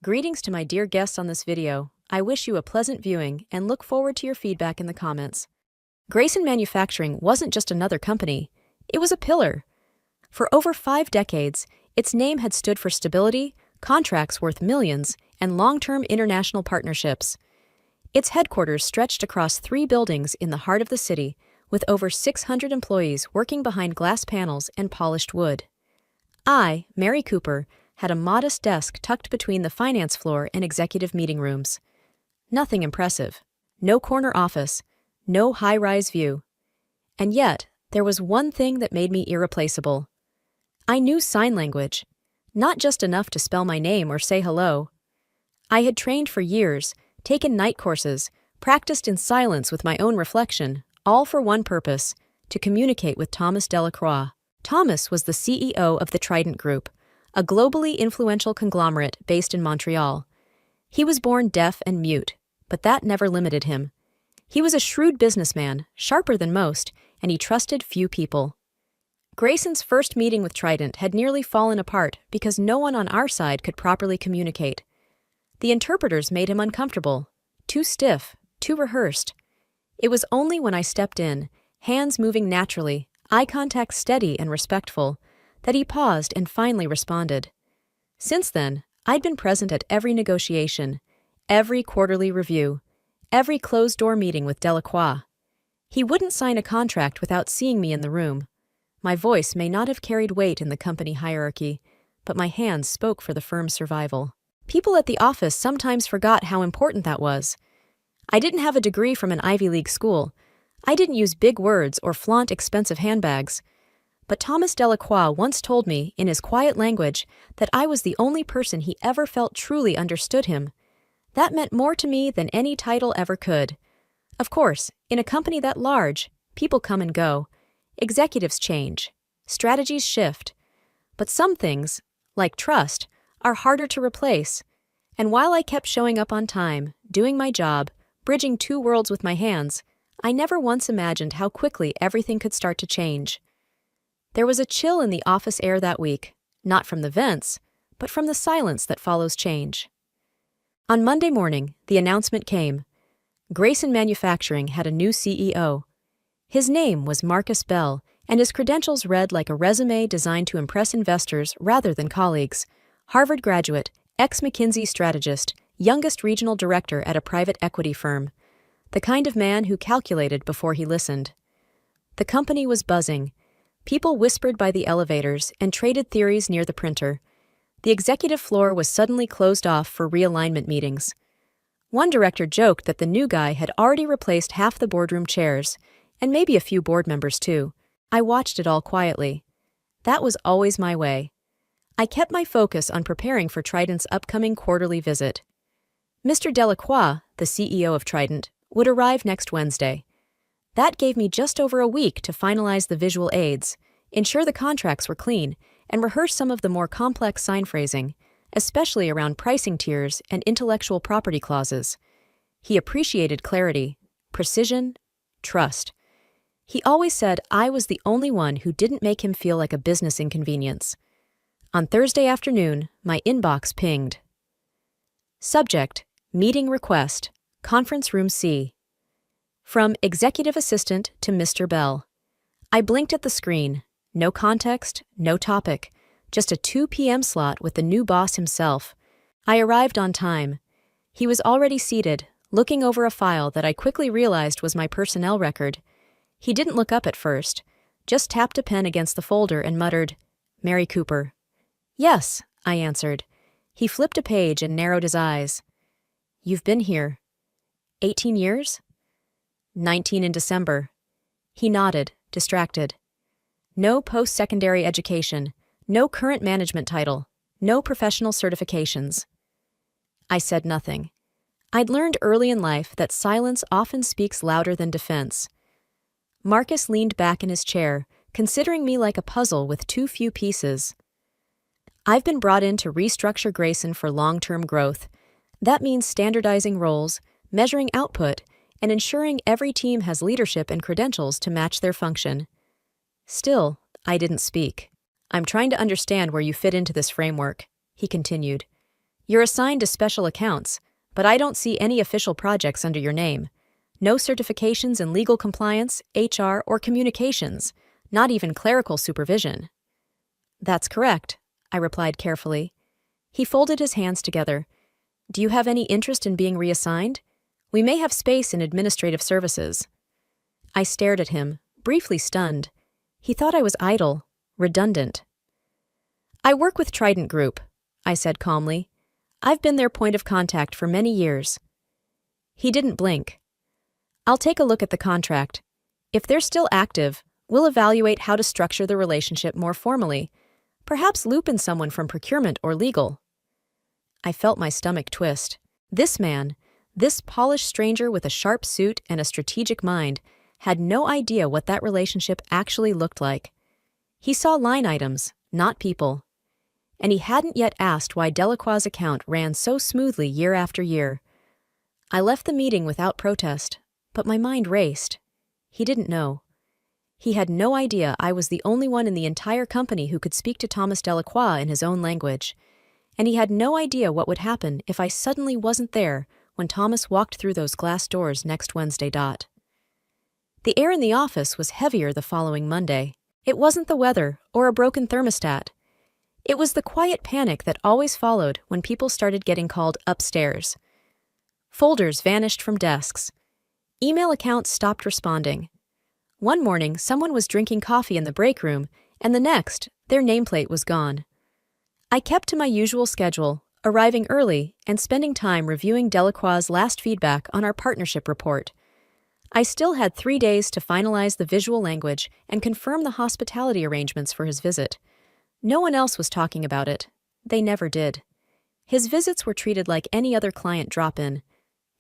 Greetings to my dear guests on this video. I wish you a pleasant viewing and look forward to your feedback in the comments. Grayson Manufacturing wasn't just another company, it was a pillar. For over 5 decades, its name had stood for stability, contracts worth millions, and long-term international partnerships. Its headquarters stretched across 3 buildings in the heart of the city, with over 600 employees working behind glass panels and polished wood. I, Mary Cooper, had a modest desk tucked between the finance floor and executive meeting rooms. Nothing impressive. No corner office. No high-rise view. And yet, there was one thing that made me irreplaceable. I knew sign language. Not just enough to spell my name or say hello. I had trained for years, taken night courses, practiced in silence with my own reflection, all for one purpose, to communicate with Thomas Delacroix. Thomas was the CEO of the Trident Group, a globally influential conglomerate based in Montreal. He was born deaf and mute, but that never limited him. He was a shrewd businessman, sharper than most, and he trusted few people. Grayson's first meeting with Trident had nearly fallen apart because no one on our side could properly communicate. The interpreters made him uncomfortable, too stiff, too rehearsed. It was only when I stepped in, hands moving naturally, eye contact steady and respectful, that he paused and finally responded. Since then, I'd been present at every negotiation, every quarterly review, every closed-door meeting with Delacroix. He wouldn't sign a contract without seeing me in the room. My voice may not have carried weight in the company hierarchy, but my hands spoke for the firm's survival. People at the office sometimes forgot how important that was. I didn't have a degree from an Ivy League school. I didn't use big words or flaunt expensive handbags. But Thomas Delacroix once told me, in his quiet language, that I was the only person he ever felt truly understood him. That meant more to me than any title ever could. Of course, in a company that large, people come and go. Executives change. Strategies shift. But some things, like trust, are harder to replace. And while I kept showing up on time, doing my job, bridging 2 worlds with my hands, I never once imagined how quickly everything could start to change. There was a chill in the office air that week, not from the vents, but from the silence that follows change. On Monday morning, the announcement came. Grayson Manufacturing had a new CEO. His name was Marcus Bell, and his credentials read like a resume designed to impress investors rather than colleagues. Harvard graduate, ex-McKinsey strategist, youngest regional director at a private equity firm. The kind of man who calculated before he listened. The company was buzzing. People whispered by the elevators and traded theories near the printer. The executive floor was suddenly closed off for realignment meetings. One director joked that the new guy had already replaced half the boardroom chairs, and maybe a few board members too. I watched it all quietly. That was always my way. I kept my focus on preparing for Trident's upcoming quarterly visit. Mr. Delacroix, the CEO of Trident, would arrive next Wednesday. That gave me just over a week to finalize the visual aids, ensure the contracts were clean, and rehearse some of the more complex sign phrasing, especially around pricing tiers and intellectual property clauses. He appreciated clarity, precision, trust. He always said I was the only one who didn't make him feel like a business inconvenience. On Thursday afternoon, my inbox pinged. Subject: Meeting request, Conference Room C. From Executive Assistant to Mr. Bell. I blinked at the screen. No context, no topic. Just a 2 p.m. slot with the new boss himself. I arrived on time. He was already seated, looking over a file that I quickly realized was my personnel record. He didn't look up at first, just tapped a pen against the folder and muttered, "Mary Cooper." "Yes," I answered. He flipped a page and narrowed his eyes. "You've been here 18 years?" 19 in December. He nodded, distracted. No post-secondary education, no current management title, no professional certifications. I said nothing. I'd learned early in life that silence often speaks louder than defense. Marcus leaned back in his chair, considering me like a puzzle with too few pieces. "I've been brought in to restructure Grayson for long-term growth. That means standardizing roles, measuring output, and ensuring every team has leadership and credentials to match their function." Still, I didn't speak. "I'm trying to understand where you fit into this framework," he continued. You're assigned to special accounts, but I don't see any official projects under your name. No certifications in legal compliance, HR, or communications, not even clerical supervision." "That's correct," I replied carefully. He folded his hands together. "Do you have any interest in being reassigned? We may have space in administrative services." I stared at him, briefly stunned. He thought I was idle, redundant. "I work with Trident Group," I said calmly. "I've been their point of contact for many years." He didn't blink. "I'll take a look at the contract. If they're still active, we'll evaluate how to structure the relationship more formally, perhaps loop in someone from procurement or legal." I felt my stomach twist. This man, this polished stranger with a sharp suit and a strategic mind, had no idea what that relationship actually looked like. He saw line items, not people. And he hadn't yet asked why Delacroix's account ran so smoothly year after year. I left the meeting without protest, but my mind raced. He didn't know. He had no idea I was the only one in the entire company who could speak to Thomas Delacroix in his own language. And he had no idea what would happen if I suddenly wasn't there when Thomas walked through those glass doors next Wednesday. The air in the office was heavier the following Monday. It wasn't the weather or a broken thermostat. It was the quiet panic that always followed when people started getting called upstairs. Folders vanished from desks. Email accounts stopped responding. One morning, someone was drinking coffee in the break room, and the next, their nameplate was gone. I kept to my usual schedule, arriving early and spending time reviewing Delacroix's last feedback on our partnership report. I still had 3 days to finalize the visual language and confirm the hospitality arrangements for his visit. No one else was talking about it. They never did. His visits were treated like any other client drop-in.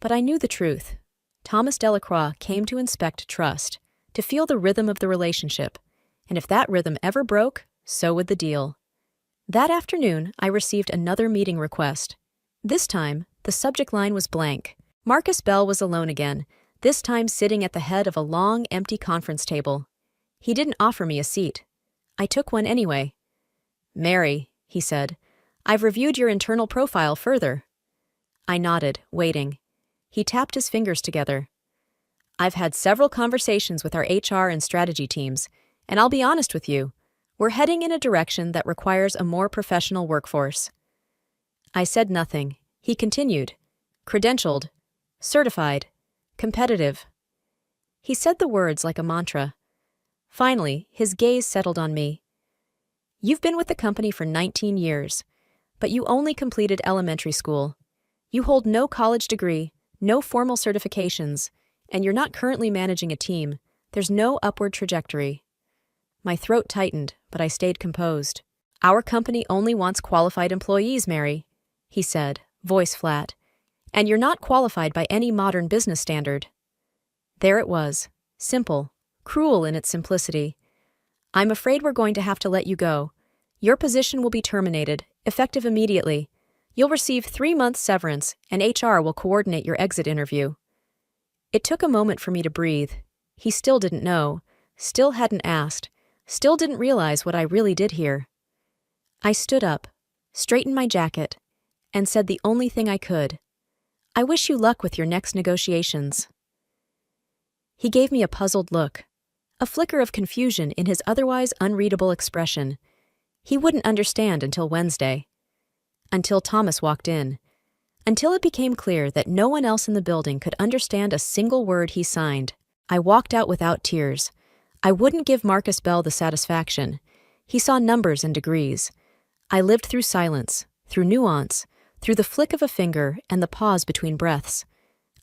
But I knew the truth. Thomas Delacroix came to inspect trust, to feel the rhythm of the relationship. And if that rhythm ever broke, so would the deal. That afternoon, I received another meeting request. This time, the subject line was blank. Marcus Bell was alone again, this time sitting at the head of a long, empty conference table. He didn't offer me a seat. I took one anyway. "Mary," he said, "I've reviewed your internal profile further." I nodded, waiting. He tapped his fingers together. "I've had several conversations with our HR and strategy teams, and I'll be honest with you, we're heading in a direction that requires a more professional workforce." I said nothing. He continued. "Credentialed, certified, competitive." He said the words like a mantra. Finally, his gaze settled on me. "You've been with the company for 19 years, but you only completed elementary school. You hold no college degree, no formal certifications, and you're not currently managing a team. There's no upward trajectory." My throat tightened, but I stayed composed. "Our company only wants qualified employees, Mary," he said, voice flat. "And you're not qualified by any modern business standard." There it was, simple, cruel in its simplicity. "I'm afraid we're going to have to let you go. Your position will be terminated, effective immediately. You'll receive 3 months severance, and HR will coordinate your exit interview." It took a moment for me to breathe. He still didn't know, still hadn't asked, still didn't realize what I really did here. I stood up, straightened my jacket, and said the only thing I could. "I wish you luck with your next negotiations." He gave me a puzzled look, a flicker of confusion in his otherwise unreadable expression. He wouldn't understand until Wednesday. Until Thomas walked in. Until it became clear that no one else in the building could understand a single word he signed. I walked out without tears. I wouldn't give Marcus Bell the satisfaction. He saw numbers and degrees. I lived through silence, through nuance, through the flick of a finger and the pause between breaths.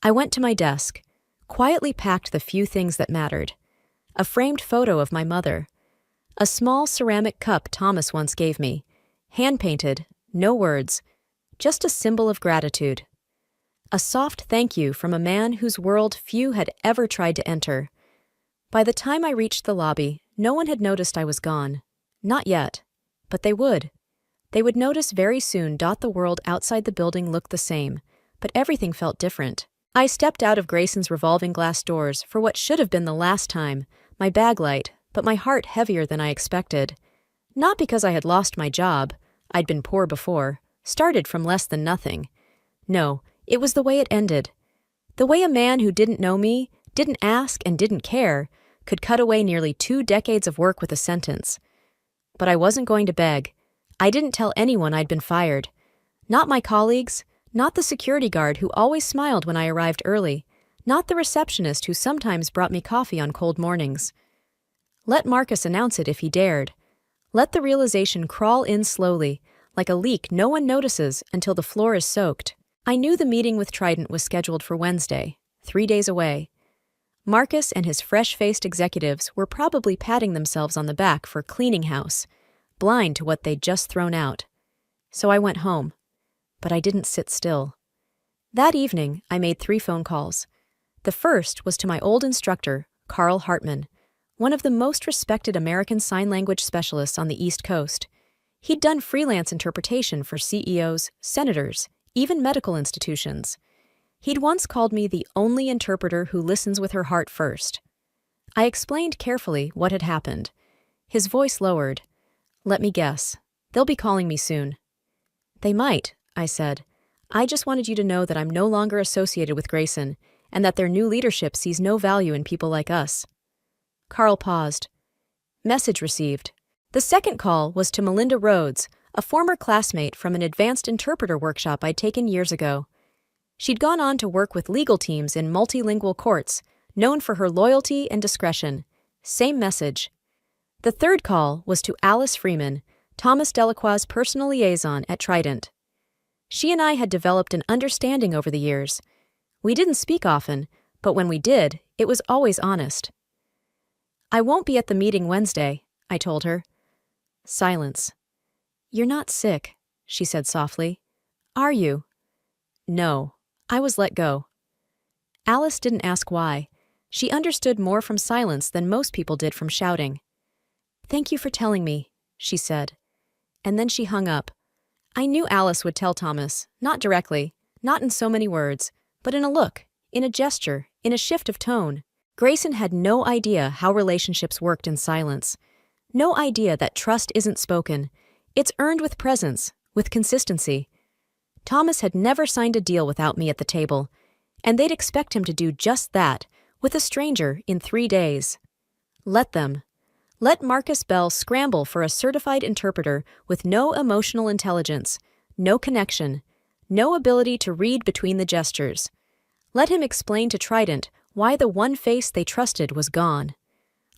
I went to my desk, quietly packed the few things that mattered. A framed photo of my mother. A small ceramic cup Thomas once gave me. Hand-painted, no words, just a symbol of gratitude. A soft thank you from a man whose world few had ever tried to enter. By the time I reached the lobby, no one had noticed I was gone. Not yet. But they would. They would notice very soon. The world outside the building looked the same, but everything felt different. I stepped out of Grayson's revolving glass doors for what should have been the last time, my bag light, but my heart heavier than I expected. Not because I had lost my job, I'd been poor before, started from less than nothing. No, it was the way it ended. The way a man who didn't know me, didn't ask, and didn't care could cut away nearly 2 decades of work with a sentence. But I wasn't going to beg. I didn't tell anyone I'd been fired. Not my colleagues, not the security guard who always smiled when I arrived early, not the receptionist who sometimes brought me coffee on cold mornings. Let Marcus announce it if he dared. Let the realization crawl in slowly, like a leak no one notices until the floor is soaked. I knew the meeting with Trident was scheduled for Wednesday, 3 days away. Marcus and his fresh-faced executives were probably patting themselves on the back for cleaning house, blind to what they'd just thrown out. So I went home. But I didn't sit still. That evening, I made 3 phone calls. The first was to my old instructor, Carl Hartman, one of the most respected American Sign Language specialists on the East Coast. He'd done freelance interpretation for CEOs, senators, even medical institutions. He'd once called me the only interpreter who listens with her heart first. I explained carefully what had happened. His voice lowered. Let me guess. They'll be calling me soon. They might, I said. I just wanted you to know that I'm no longer associated with Grayson, and that their new leadership sees no value in people like us. Carl paused. Message received. The second call was to Melinda Rhodes, a former classmate from an advanced interpreter workshop I'd taken years ago. She'd gone on to work with legal teams in multilingual courts, known for her loyalty and discretion. Same message. The third call was to Alice Freeman, Thomas Delacroix's personal liaison at Trident. She and I had developed an understanding over the years. We didn't speak often, but when we did, it was always honest. I won't be at the meeting Wednesday, I told her. Silence. You're not sick, she said softly. Are you? No. I was let go. Alice didn't ask why. She understood more from silence than most people did from shouting. Thank you for telling me, she said. And then she hung up. I knew Alice would tell Thomas, not directly, not in so many words, but in a look, in a gesture, in a shift of tone. Grayson had no idea how relationships worked in silence. No idea that trust isn't spoken. It's earned with presence, with consistency. Thomas had never signed a deal without me at the table, and they'd expect him to do just that, with a stranger in 3 days. Let them. Let Marcus Bell scramble for a certified interpreter with no emotional intelligence, no connection, no ability to read between the gestures. Let him explain to Trident why the one face they trusted was gone.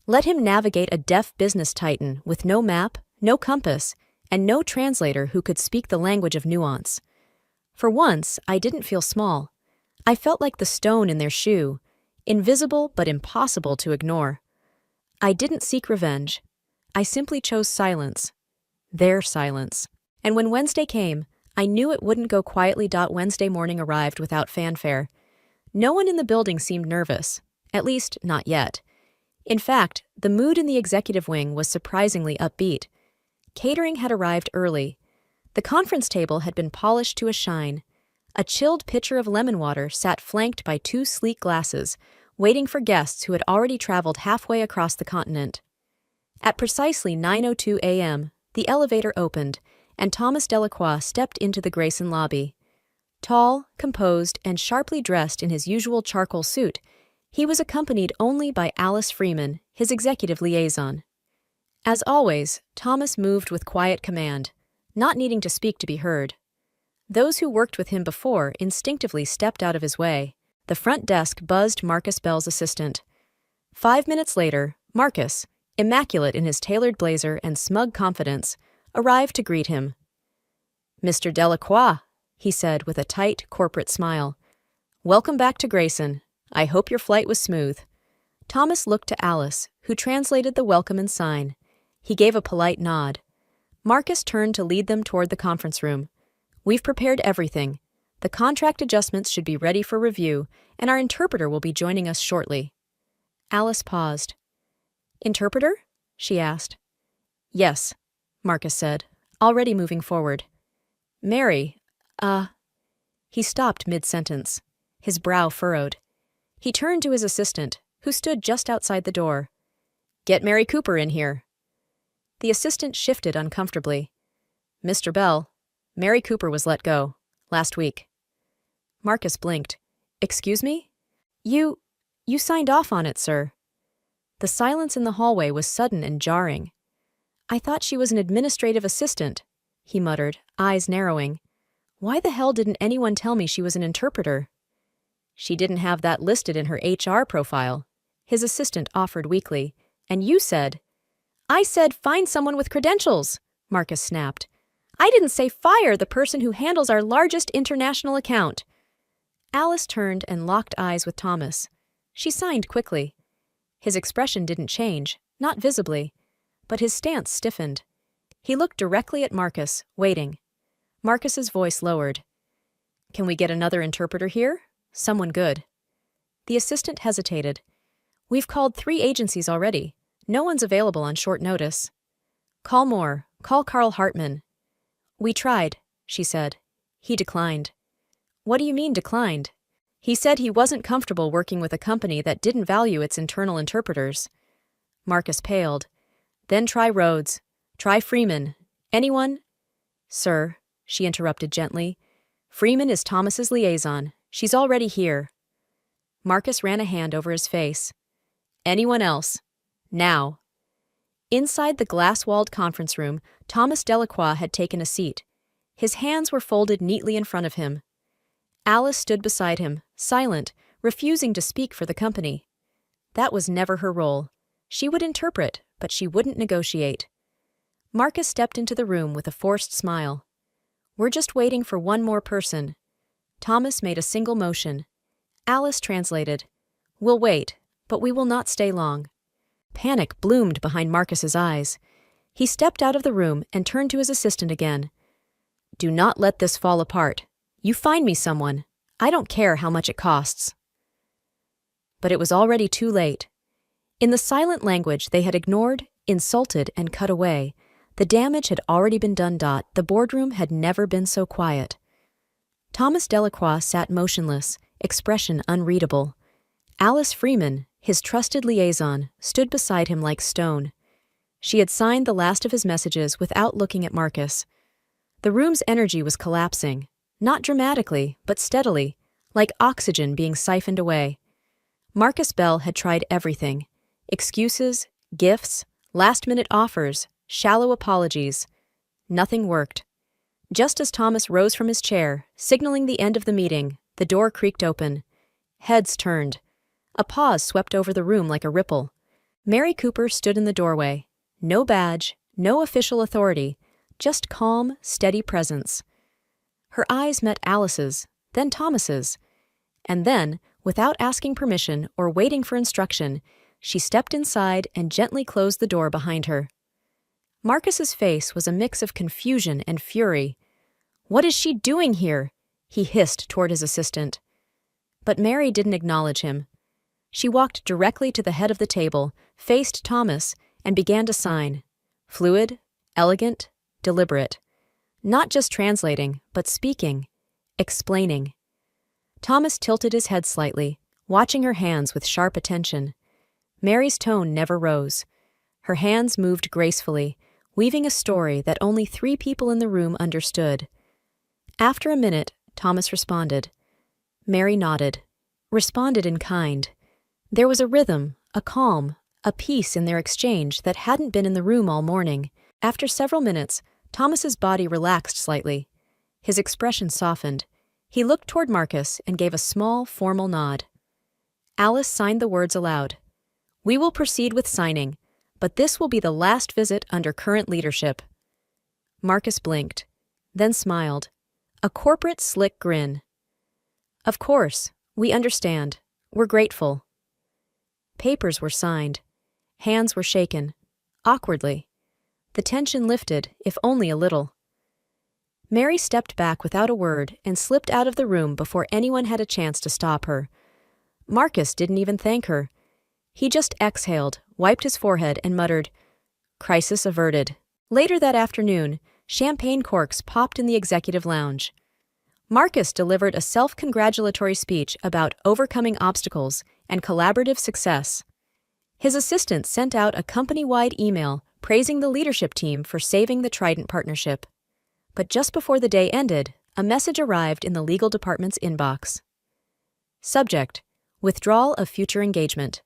Let him navigate a deaf business titan with no map, no compass, and no translator who could speak the language of nuance. For once, I didn't feel small. I felt like the stone in their shoe, invisible but impossible to ignore. I didn't seek revenge. I simply chose silence. Their silence. And when Wednesday came, I knew it wouldn't go quietly. Wednesday morning arrived without fanfare. No one in the building seemed nervous, at least not yet. In fact, the mood in the executive wing was surprisingly upbeat. Catering had arrived early. The conference table had been polished to a shine. A chilled pitcher of lemon water sat flanked by 2 sleek glasses, waiting for guests who had already traveled halfway across the continent. At precisely 9:02 a.m., the elevator opened, and Thomas Delacroix stepped into the Grayson lobby. Tall, composed, and sharply dressed in his usual charcoal suit, he was accompanied only by Alice Freeman, his executive liaison. As always, Thomas moved with quiet command, not needing to speak to be heard. Those who worked with him before instinctively stepped out of his way. The front desk buzzed Marcus Bell's assistant. 5 minutes later, Marcus, immaculate in his tailored blazer and smug confidence, arrived to greet him. Mr. Delacroix, he said with a tight, corporate smile. Welcome back to Grayson. I hope your flight was smooth. Thomas looked to Alice, who translated the welcome and sign. He gave a polite nod. Marcus turned to lead them toward the conference room. We've prepared everything. The contract adjustments should be ready for review, and our interpreter will be joining us shortly. Alice paused. Interpreter? She asked. Yes, Marcus said, already moving forward. Mary, He stopped mid-sentence, his brow furrowed. He turned to his assistant, who stood just outside the door. Get Mary Cooper in here. The assistant shifted uncomfortably. Mr. Bell, Mary Cooper was let go. Last week. Marcus blinked. Excuse me? You signed off on it, sir. The silence in the hallway was sudden and jarring. I thought she was an administrative assistant, he muttered, eyes narrowing. Why the hell didn't anyone tell me she was an interpreter? She didn't have that listed in her HR profile, his assistant offered weakly. And you said— I said find someone with credentials, Marcus snapped. I didn't say fire the person who handles our largest international account. Alice turned and locked eyes with Thomas. She signed quickly. His expression didn't change, not visibly, but his stance stiffened. He looked directly at Marcus, waiting. Marcus's voice lowered. Can we get another interpreter here? Someone good. The assistant hesitated. We've called 3 agencies already. No one's available on short notice. Call more. Call Carl Hartman. We tried, she said. He declined. What do you mean declined? He said he wasn't comfortable working with a company that didn't value its internal interpreters. Marcus paled. Then try Rhodes. Try Freeman. Anyone? Sir, she interrupted gently. Freeman is Thomas's liaison. She's already here. Marcus ran a hand over his face. Anyone else? Now. Inside the glass-walled conference room, Thomas Delacroix had taken a seat. His hands were folded neatly in front of him. Alice stood beside him, silent, refusing to speak for the company. That was never her role. She would interpret, but she wouldn't negotiate. Marcus stepped into the room with a forced smile. We're just waiting for one more person. Thomas made a single motion. Alice translated. We'll wait, but we will not stay long. Panic bloomed behind Marcus's eyes. He stepped out of the room and turned to his assistant again. Do not let this fall apart. You find me someone. I don't care how much it costs. But it was already too late. In the silent language they had ignored, insulted, and cut away, the damage had already been done. The boardroom had never been so quiet. Thomas Delacroix sat motionless, expression unreadable. Alice Freeman, his trusted liaison, stood beside him like stone. She had signed the last of his messages without looking at Marcus. The room's energy was collapsing, not dramatically, but steadily, like oxygen being siphoned away. Marcus Bell had tried everything. Excuses, gifts, last-minute offers, shallow apologies. Nothing worked. Just as Thomas rose from his chair, signaling the end of the meeting, the door creaked open. Heads turned. A pause swept over the room like a ripple. Mary Cooper stood in the doorway. No badge, no official authority, just calm, steady presence. Her eyes met Alice's, then Thomas's. And then, without asking permission or waiting for instruction, she stepped inside and gently closed the door behind her. Marcus's face was a mix of confusion and fury. What is she doing here? He hissed toward his assistant. But Mary didn't acknowledge him. She walked directly to the head of the table, faced Thomas, and began to sign. Fluid, elegant, deliberate. Not just translating, but speaking, explaining. Thomas tilted his head slightly, watching her hands with sharp attention. Mary's tone never rose. Her hands moved gracefully, weaving a story that only 3 people in the room understood. After a minute, Thomas responded. Mary nodded, responded in kind. There was a rhythm, a calm, a peace in their exchange that hadn't been in the room all morning. After several minutes, Thomas's body relaxed slightly. His expression softened. He looked toward Marcus and gave a small, formal nod. Alice signed the words aloud. We will proceed with signing, but this will be the last visit under current leadership. Marcus blinked, then smiled. A corporate slick grin. Of course, we understand. We're grateful. Papers were signed. Hands were shaken. Awkwardly. The tension lifted, if only a little. Mary stepped back without a word and slipped out of the room before anyone had a chance to stop her. Marcus didn't even thank her. He just exhaled, wiped his forehead, and muttered, Crisis averted. Later that afternoon, champagne corks popped in the executive lounge. Marcus delivered a self-congratulatory speech about overcoming obstacles and collaborative success. His assistant sent out a company-wide email praising the leadership team for saving the Trident partnership. But just before the day ended, a message arrived in the legal department's inbox. Subject: Withdrawal of future engagement.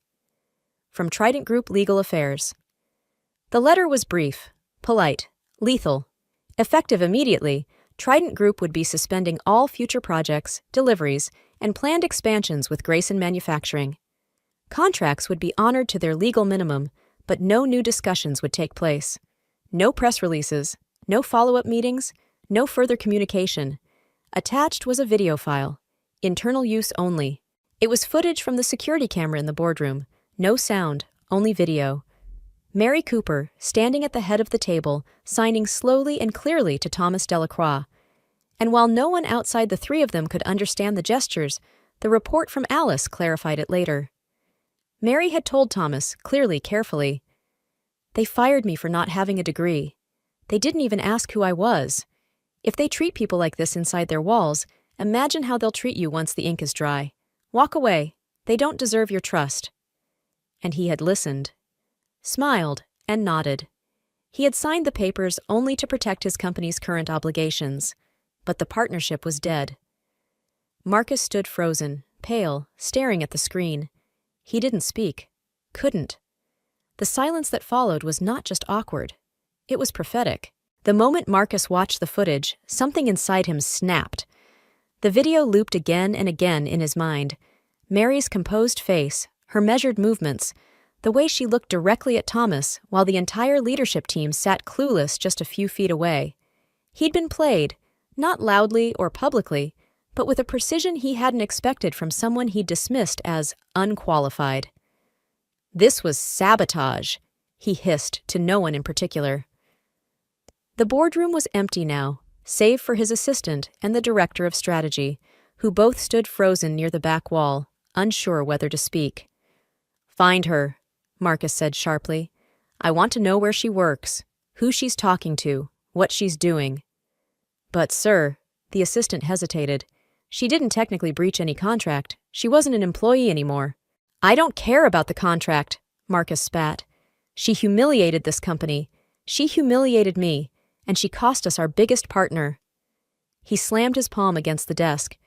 From Trident Group Legal Affairs. The letter was brief, polite, lethal. Effective immediately, Trident Group would be suspending all future projects, deliveries, and planned expansions with Grayson Manufacturing. Contracts would be honored to their legal minimum, but no new discussions would take place. No press releases, no follow-up meetings, no further communication. Attached was a video file, internal use only. It was footage from the security camera in the boardroom. No sound, only video. Mary Cooper, standing at the head of the table, signing slowly and clearly to Thomas Delacroix. And while no one outside the three of them could understand the gestures, the report from Alice clarified it later. Mary had told Thomas, clearly, carefully, "They fired me for not having a degree. They didn't even ask who I was. If they treat people like this inside their walls, imagine how they'll treat you once the ink is dry. Walk away. They don't deserve your trust." And he had listened, smiled, and nodded. He had signed the papers only to protect his company's current obligations, but the partnership was dead. Marcus stood frozen, pale, staring at the screen. He didn't speak. Couldn't. The silence that followed was not just awkward. It was prophetic. The moment Marcus watched the footage, something inside him snapped. The video looped again and again in his mind. Mary's composed face, her measured movements, the way she looked directly at Thomas while the entire leadership team sat clueless just a few feet away. He'd been played, not loudly or publicly, but with a precision he hadn't expected from someone he'd dismissed as unqualified. "This was sabotage," he hissed to no one in particular. The boardroom was empty now, save for his assistant and the director of strategy, who both stood frozen near the back wall, unsure whether to speak. "Find her," Marcus said sharply. "I want to know where she works, who she's talking to, what she's doing." "But, sir," the assistant hesitated. "She didn't technically breach any contract. She wasn't an employee anymore." "I don't care about the contract," Marcus spat. "She humiliated this company. She humiliated me, and she cost us our biggest partner." He slammed his palm against the desk.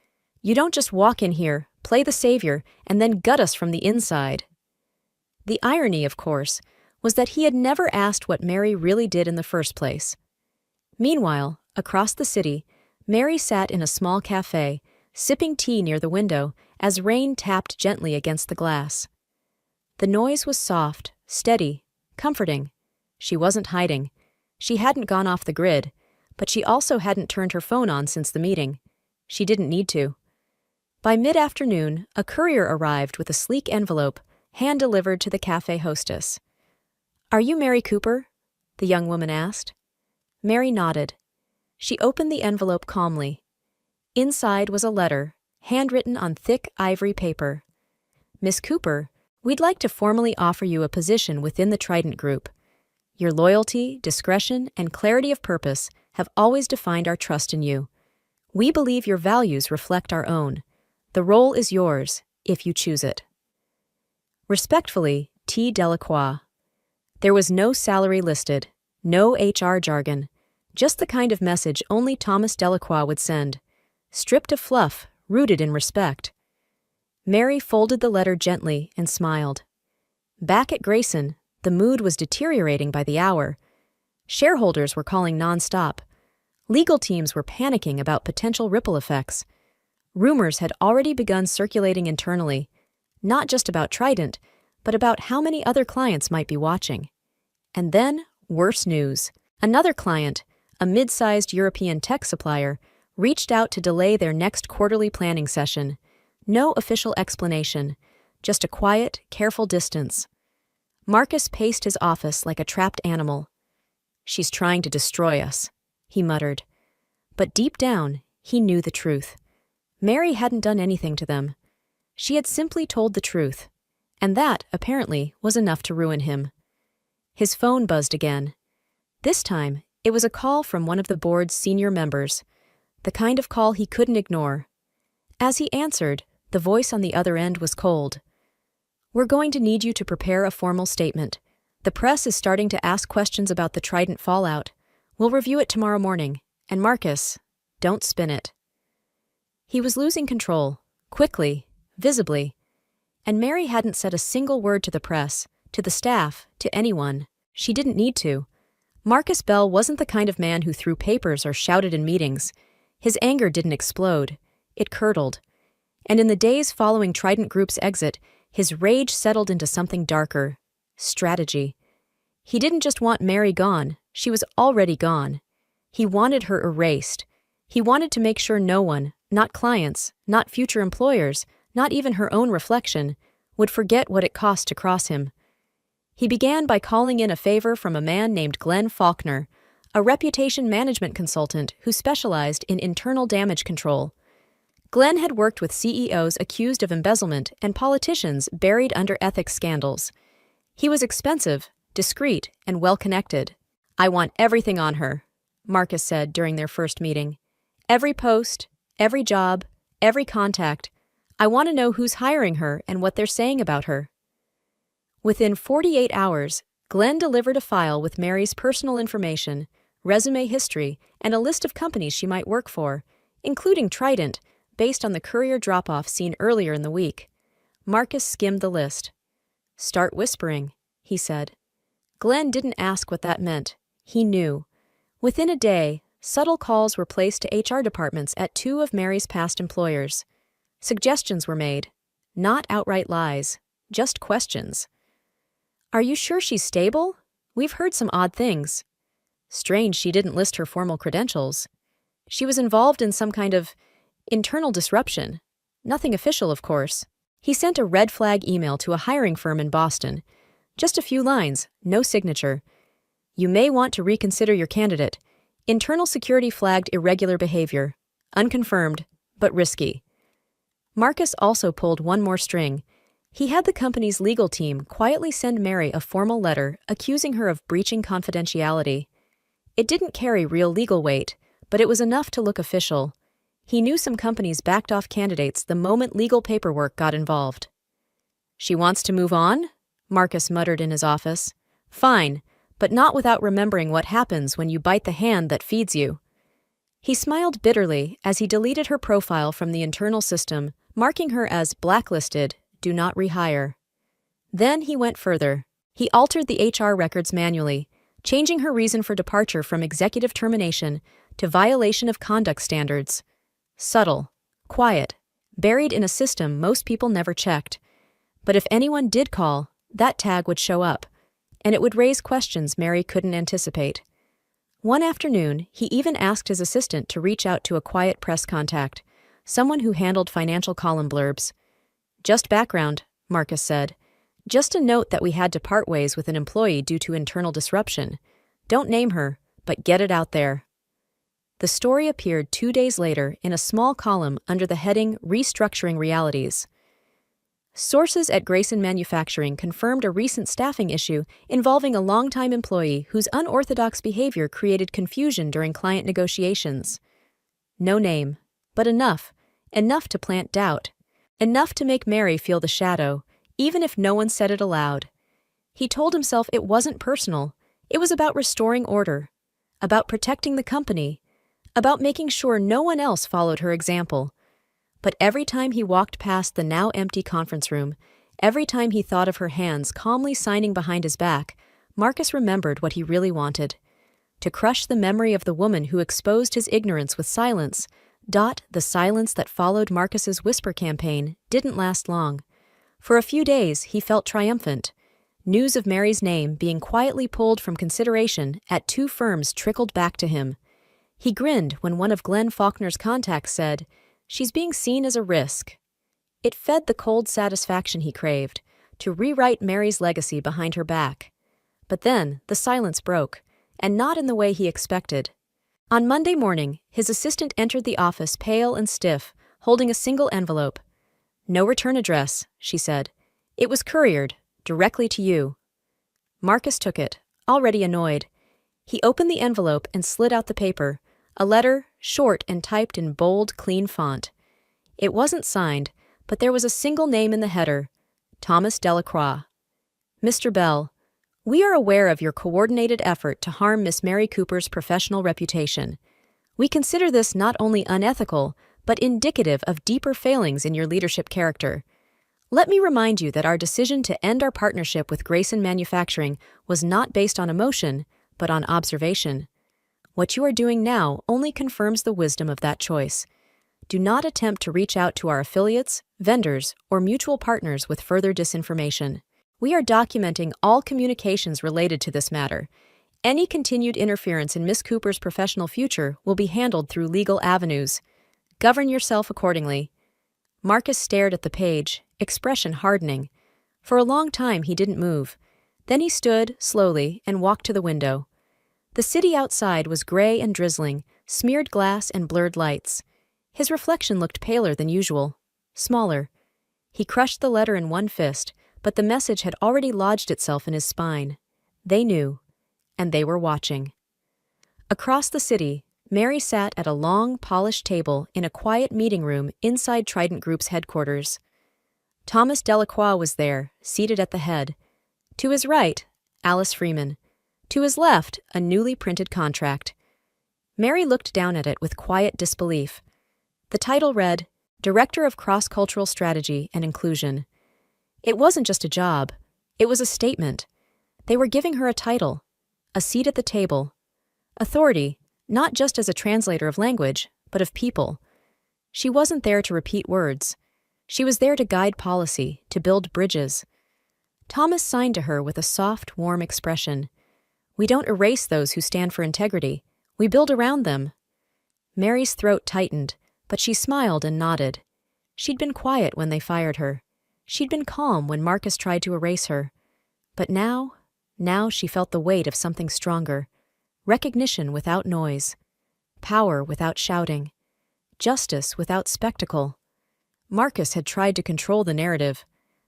"You don't just walk in here, play the savior, and then gut us from the inside." The irony, of course, was that he had never asked what Mary really did in the first place. Meanwhile, across the city, Mary sat in a small cafe, sipping tea near the window as rain tapped gently against the glass. The noise was soft, steady, comforting. She wasn't hiding. She hadn't gone off the grid, but she also hadn't turned her phone on since the meeting. She didn't need to. By mid-afternoon, a courier arrived with a sleek envelope, hand-delivered to the cafe hostess. "Are you Mary Cooper?" the young woman asked. Mary nodded. She opened the envelope calmly. Inside was a letter, handwritten on thick ivory paper. "Miss Cooper, we'd like to formally offer you a position within the Trident Group. Your loyalty, discretion, and clarity of purpose have always defined our trust in you. We believe your values reflect our own. The role is yours, if you choose it. Respectfully, T. Delacroix." There was no salary listed, no HR jargon, just the kind of message only Thomas Delacroix would send, stripped of fluff, rooted in respect. Mary folded the letter gently and smiled. Back at Grayson, the mood was deteriorating by the hour. Shareholders were calling nonstop. Legal teams were panicking about potential ripple effects. Rumors had already begun circulating internally, not just about Trident, but about how many other clients might be watching. And then, worse news. Another client, a mid-sized European tech supplier, reached out to delay their next quarterly planning session. No official explanation, just a quiet, careful distance. Marcus paced his office like a trapped animal. "She's trying to destroy us," he muttered. But deep down, he knew the truth. Mary hadn't done anything to them. She had simply told the truth, and that, apparently, was enough to ruin him. His phone buzzed again. This time, it was a call from one of the board's senior members, the kind of call he couldn't ignore. As he answered, the voice on the other end was cold. "We're going to need you to prepare a formal statement. The press is starting to ask questions about the Trident fallout. We'll review it tomorrow morning. And Marcus, don't spin it. He was losing control, quickly, visibly, and Mary hadn't said a single word to the press, to the staff, to anyone. She didn't need to. Marcus Bell wasn't the kind of man who threw papers or shouted in meetings. His anger didn't explode. It curdled. And in the days following Trident Group's exit, his rage settled into something darker. Strategy. He didn't just want Mary gone. She was already gone. He wanted her erased. He wanted to make sure no one, not clients, not future employers, not even her own reflection, would forget what it cost to cross him. He began by calling in a favor from a man named Glenn Faulkner, a reputation management consultant who specialized in internal damage control. Glenn had worked with CEOs accused of embezzlement and politicians buried under ethics scandals. He was expensive, discreet, and well-connected. "I want everything on her," Marcus said during their first meeting. "Every post, every job, every contact. I want to know who's hiring her and what they're saying about her." Within 48 hours, Glenn delivered a file with Mary's personal information, resume history, and a list of companies she might work for, including Trident, based on the courier drop-off seen earlier in the week. Marcus skimmed the list. "Start whispering," he said. Glenn didn't ask what that meant. He knew. Within a day, subtle calls were placed to HR departments at 2 of Mary's past employers. Suggestions were made. Not outright lies, just questions. "Are you sure she's stable? We've heard some odd things." Strange she didn't list her formal credentials. She was involved in some kind of internal disruption. Nothing official, of course. He sent a red flag email to a hiring firm in Boston. Just a few lines, no signature. "You may want to reconsider your candidate. Internal security flagged irregular behavior. Unconfirmed, but risky." Marcus also pulled one more string. He had the company's legal team quietly send Mary a formal letter accusing her of breaching confidentiality. It didn't carry real legal weight, but it was enough to look official. He knew some companies backed off candidates the moment legal paperwork got involved. "She wants to move on?" Marcus muttered in his office. "Fine, but not without remembering what happens when you bite the hand that feeds you." He smiled bitterly as he deleted her profile from the internal system, marking her as blacklisted, do not rehire. Then he went further. He altered the HR records manually, changing her reason for departure from executive termination to violation of conduct standards. Subtle, quiet, buried in a system most people never checked. But if anyone did call, that tag would show up, and it would raise questions Mary couldn't anticipate. One afternoon, he even asked his assistant to reach out to a quiet press contact, someone who handled financial column blurbs. "Just background," Marcus said. "Just a note that we had to part ways with an employee due to internal disruption. Don't name her, but get it out there." The story appeared 2 days later in a small column under the heading Restructuring Realities. Sources at Grayson Manufacturing confirmed a recent staffing issue involving a longtime employee whose unorthodox behavior created confusion during client negotiations. No name, but enough to plant doubt, enough to make Mary feel the shadow, even if no one said it aloud. He told himself it wasn't personal. It was about restoring order, about protecting the company, about making sure no one else followed her example. But every time he walked past the now empty conference room, every time he thought of her hands calmly signing behind his back, Marcus remembered what he really wanted: to crush the memory of the woman who exposed his ignorance with silence. The silence that followed Marcus's whisper campaign didn't last long. For a few days, he felt triumphant. News of Mary's name being quietly pulled from consideration at 2 firms trickled back to him. He grinned when one of Glenn Faulkner's contacts said, "She's being seen as a risk." It fed the cold satisfaction he craved, to rewrite Mary's legacy behind her back. But then the silence broke, and not in the way he expected. On Monday morning, his assistant entered the office pale and stiff, holding a single envelope. "No return address," she said. "It was couriered, directly to you." Marcus took it, already annoyed. He opened the envelope and slid out the paper, a letter, short and typed in bold, clean font. It wasn't signed, but there was a single name in the header: Thomas Delacroix. "Mr. Bell, we are aware of your coordinated effort to harm Miss Mary Cooper's professional reputation. We consider this not only unethical, but indicative of deeper failings in your leadership character. Let me remind you that our decision to end our partnership with Grayson Manufacturing was not based on emotion, but on observation. What you are doing now only confirms the wisdom of that choice. Do not attempt to reach out to our affiliates, vendors, or mutual partners with further disinformation. We are documenting all communications related to this matter. Any continued interference in Ms. Cooper's professional future will be handled through legal avenues. Govern yourself accordingly. Marcus stared at the page, expression hardening. For a long time he didn't move. Then he stood, slowly, and walked to the window. The city outside was gray and drizzling, smeared glass and blurred lights. His reflection looked paler than usual, smaller. He crushed the letter in one fist, but the message had already lodged itself in his spine. They knew, and they were watching. Across the city, Mary sat at a long, polished table in a quiet meeting room inside Trident Group's headquarters. Thomas Delacroix was there, seated at the head. To his right, Alice Freeman. To his left, a newly printed contract. Mary looked down at it with quiet disbelief. The title read, Director of Cross-Cultural Strategy and Inclusion. It wasn't just a job. It was a statement. They were giving her a title, a seat at the table, authority, not just as a translator of language, but of people. She wasn't there to repeat words. She was there to guide policy, to build bridges. Thomas signed to her with a soft, warm expression. We don't erase those who stand for integrity. We build around them. Mary's throat tightened, but she smiled and nodded. She'd been quiet when they fired her. She'd been calm when Marcus tried to erase her. But now she felt the weight of something stronger. Recognition without noise. Power without shouting. Justice without spectacle. Marcus had tried to control the narrative,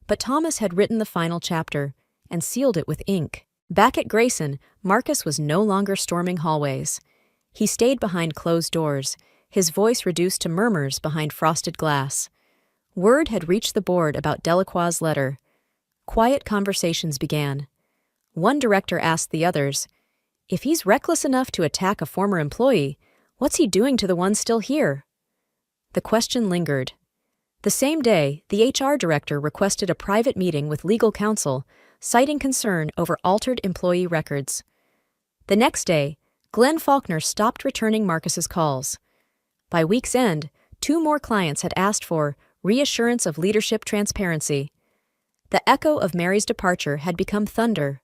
but Thomas had written the final chapter and sealed it with ink. Back at Grayson, Marcus was no longer storming hallways. He stayed behind closed doors, his voice reduced to murmurs behind frosted glass. Word had reached the board about Delacroix's letter. Quiet conversations began. One director asked the others, if he's reckless enough to attack a former employee, what's he doing to the ones still here? The question lingered. The same day, the HR director requested a private meeting with legal counsel, citing concern over altered employee records. The next day, Glenn Faulkner stopped returning Marcus's calls. By week's end, 2 more clients had asked for reassurance of leadership transparency. The echo of Mary's departure had become thunder.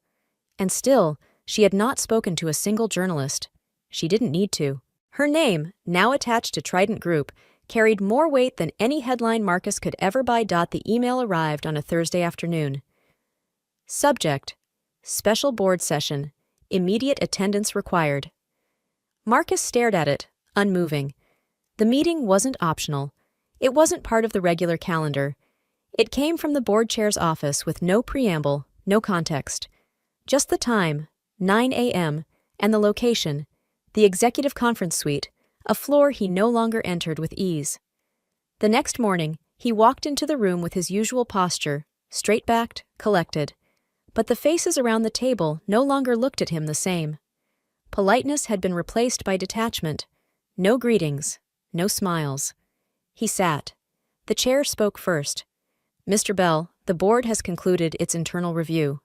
And still, she had not spoken to a single journalist. She didn't need to. Her name, now attached to Trident Group, carried more weight than any headline Marcus could ever buy. The email arrived on a Thursday afternoon. Subject: Special Board Session. Immediate attendance required. Marcus stared at it, unmoving. The meeting wasn't optional. It wasn't part of the regular calendar. It came from the board chair's office with no preamble, no context. Just the time, 9 a.m., and the location, the executive conference suite, a floor he no longer entered with ease. The next morning, he walked into the room with his usual posture, straight-backed, collected. But the faces around the table no longer looked at him the same. Politeness had been replaced by detachment. No greetings, no smiles. He sat. The chair spoke first. Mr. Bell, the board has concluded its internal review.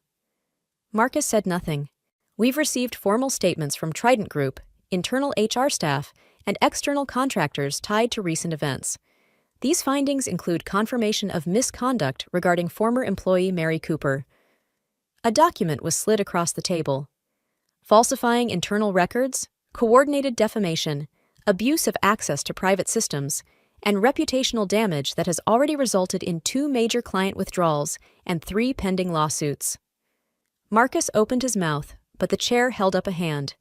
Marcus said nothing. We've received formal statements from Trident Group, internal HR staff, and external contractors tied to recent events. These findings include confirmation of misconduct regarding former employee Mary Cooper. A document was slid across the table. Falsifying internal records, coordinated defamation, abuse of access to private systems, and reputational damage that has already resulted in 2 major client withdrawals and 3 pending lawsuits. Marcus opened his mouth, but the chair held up a hand.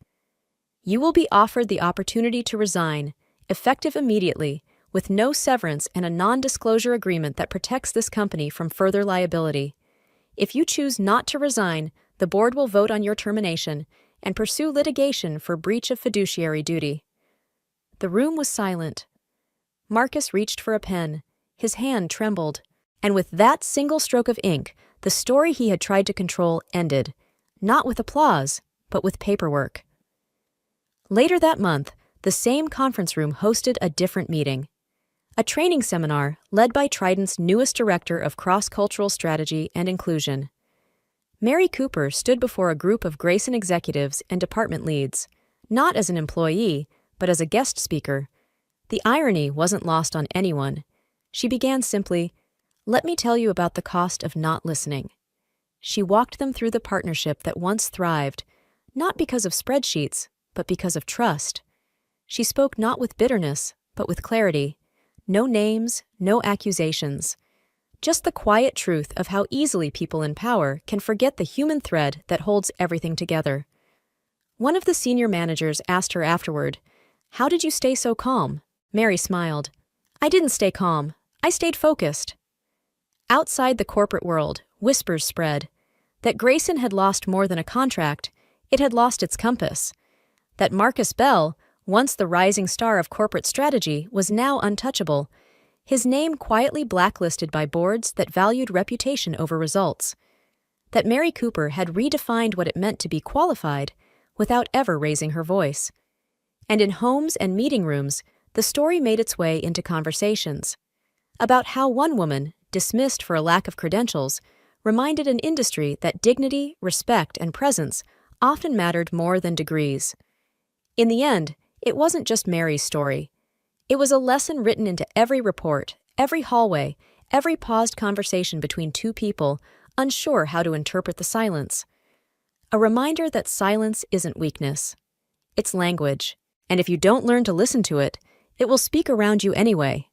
You will be offered the opportunity to resign, effective immediately, with no severance and a non-disclosure agreement that protects this company from further liability. If you choose not to resign, the board will vote on your termination and pursue litigation for breach of fiduciary duty. The room was silent. Marcus reached for a pen. His hand trembled. And with that single stroke of ink, the story he had tried to control ended, not with applause, but with paperwork. Later that month, the same conference room hosted a different meeting. A training seminar led by Trident's newest director of cross-cultural strategy and inclusion. Mary Cooper stood before a group of Grayson executives and department leads, not as an employee, but as a guest speaker. The irony wasn't lost on anyone. She began simply, "Let me tell you about the cost of not listening." She walked them through the partnership that once thrived, not because of spreadsheets, but because of trust. She spoke not with bitterness, but with clarity. No names, no accusations. Just the quiet truth of how easily people in power can forget the human thread that holds everything together. One of the senior managers asked her afterward, "How did you stay so calm?" Mary smiled. "I didn't stay calm. I stayed focused." Outside the corporate world, whispers spread. That Grayson had lost more than a contract, it had lost its compass. That Marcus Bell, once the rising star of corporate strategy, was now untouchable. His name quietly blacklisted by boards that valued reputation over results. That Mary Cooper had redefined what it meant to be qualified without ever raising her voice. And in homes and meeting rooms, the story made its way into conversations. About how one woman, dismissed for a lack of credentials, reminded an industry that dignity, respect, and presence often mattered more than degrees. In the end, it wasn't just Mary's story. It was a lesson written into every report, every hallway, every paused conversation between two people unsure how to interpret the silence. A reminder that silence isn't weakness. It's language, and if you don't learn to listen to it, it will speak around you anyway.